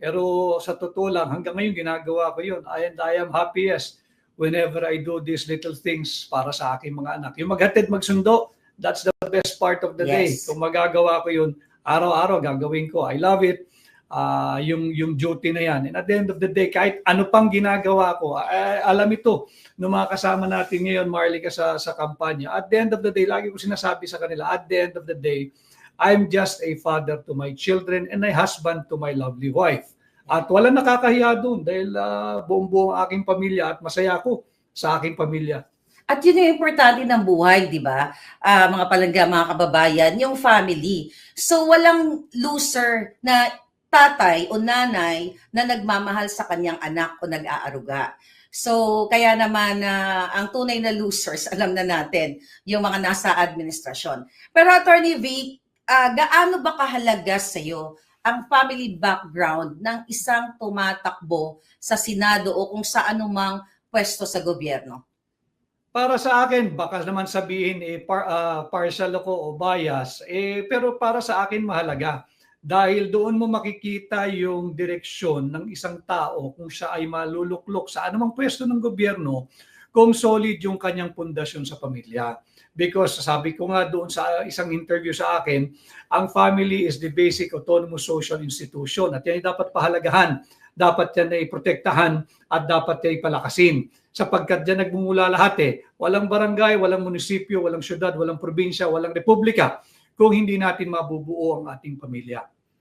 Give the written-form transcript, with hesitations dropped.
Pero sa totoo lang, hanggang ngayon ginagawa ko yun. And I am happiest whenever I do these little things para sa aking mga anak. Yung maghatid, magsundo, that's the best part of the day. Kung magagawa ko yun, araw-araw gagawin ko. I love it. Yung duty na yan. And at the end of the day, kahit ano pang ginagawa ko, alam ito, ng mga kasama natin ngayon, Marlica, sa kampanya. At the end of the day, lagi ko sinasabi sa kanila, at the end of the day, I'm just a father to my children and a husband to my lovely wife. At wala nakakahiya doon dahil buong-buong aking pamilya at masaya ako sa aking pamilya. At yun yung importante ng buhay, di ba? Mga palangga, mga kababayan, yung family. So walang loser na tatay o nanay na nagmamahal sa kanyang anak o nag-aaruga. So kaya naman ang tunay na losers, alam na natin, yung mga nasa administrasyon. Pero Attorney Vic, gaano ba kahalaga sa iyo ang family background ng isang tumatakbo sa Senado o kung sa anumang pwesto sa gobyerno? Para sa akin, baka naman sabihin partial ako o bias, pero para sa akin mahalaga. Dahil doon mo makikita yung direksyon ng isang tao kung siya ay maluluklok sa anumang pwesto ng gobyerno, kung solid yung kanyang pundasyon sa pamilya. Because sabi ko nga doon sa isang interview sa akin, ang family is the basic autonomous social institution at yan ay dapat pahalagahan, dapat yan ay protektahan at dapat yan ay palakasin. Sapagkat dyan nagmumula lahat Walang barangay, walang munisipyo, walang syudad, walang probinsya, walang republika kung hindi natin mabubuo ang ating pamilya.